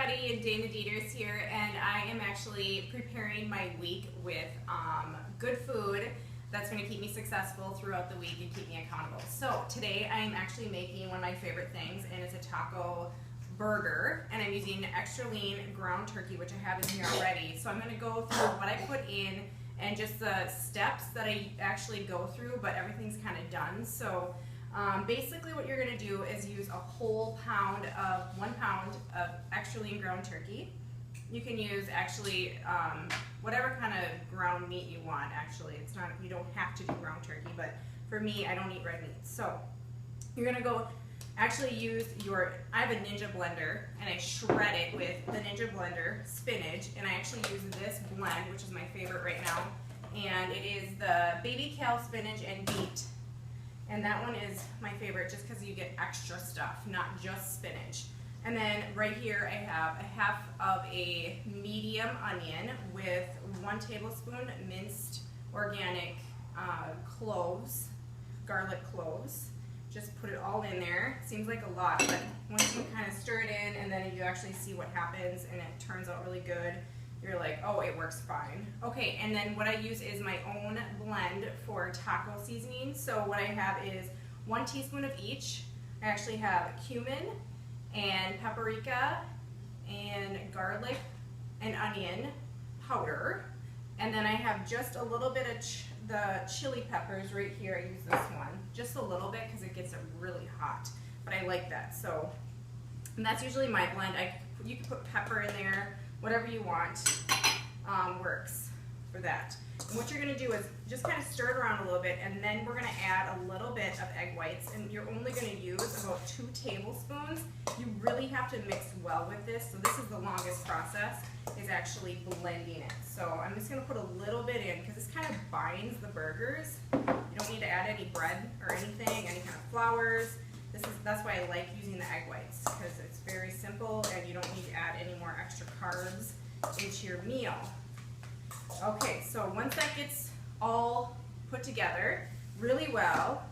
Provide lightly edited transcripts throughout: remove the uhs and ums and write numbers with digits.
everybody, Dayna Deters here, and I am actually preparing my week with good food that's going to keep me successful throughout the week and keep me accountable. So today I am actually making one of my favorite things, and it's a taco burger, and I'm using extra lean ground turkey, which I have in here already. So I'm going to go through what I put in and just the steps that I actually go through, but everything's kind of done. So basically what you're going to do is use a whole pound of 1 pound of extra lean ground turkey. You can use actually whatever kind of ground meat you want. Actually, it's not, you don't have to do ground turkey, but for me, I don't eat red meat. So you're going to go actually use your, I have a Ninja blender, and I shred it with the Ninja blender spinach, and I actually use this blend, which is my favorite right now, and it is the baby kale spinach and beet. And that one is my favorite just because you get extra stuff, not just spinach. And then right here I have a half of a medium onion with 1 tablespoon minced organic cloves, garlic cloves. Just put it all in there. Seems like a lot, but once you kind of stir it in and then you actually see what happens and it turns out really good, you're like, oh, it works fine. Okay, and then what I use is my own blend for taco seasoning. So what I have is 1 teaspoon of each. I actually have cumin and paprika and garlic and onion powder. And then I have just a little bit of the chili peppers right here. I use this one, just a little bit because it gets it really hot, but I like that. So, and that's usually my blend. You can put pepper in there, whatever you want works for that. And what you're going to do is just kind of stir it around a little bit, and then we're going to add a little bit of egg whites, and you're only going to use about 2 tablespoons. You really have to mix well with this, so this is the longest process, is actually blending it. So I'm just going to put a little bit in because this kind of binds the burgers. You don't need to add any bread or anything, any kind of flours. That's why I like using the egg whites, because it's very simple and you don't need to add any more extra carbs into your meal. Okay, so once that gets all put together really well,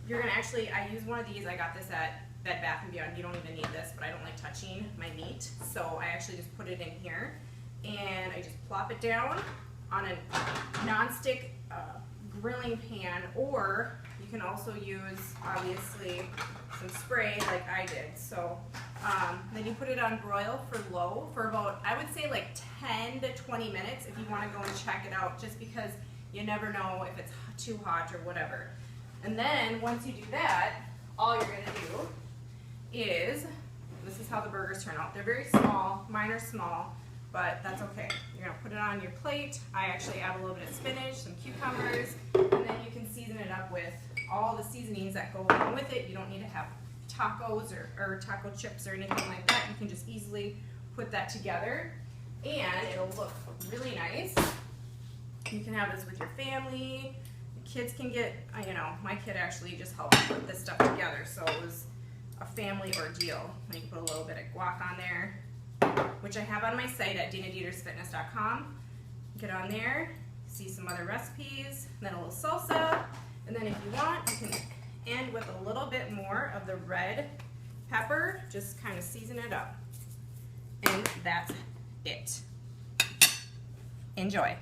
you're going to actually, I use one of these, I got this at Bed Bath & Beyond. You don't even need this, but I don't like touching my meat, so I actually just put it in here, and I just plop it down on a non-stick grilling pan, or you can also use, obviously, some spray like I did. So then you put it on broil for low for about, I would say like 10 to 20 minutes if you want to go and check it out, just because you never know if it's too hot or whatever. And then once you do that, all you're going to do is, this is how the burgers turn out. They're very small, mine are small, but that's okay. You're going to put it on your plate. I actually add a little bit of spinach, some cucumbers, and then you can season it up with all the seasonings that go along with it. You don't need to have tacos or taco chips or anything like that. You can just easily put that together, and it'll look really nice. You can have this with your family. The kids can get, you know, my kid actually just helped put this stuff together, so it was a family ordeal. And you can put a little bit of guac on there, which I have on my site at daynadetersfitness.com. Get on there, see some other recipes, then a little salsa, and then if you want, you can end with a little bit more of the red pepper, just kind of season it up. And that's it. Enjoy.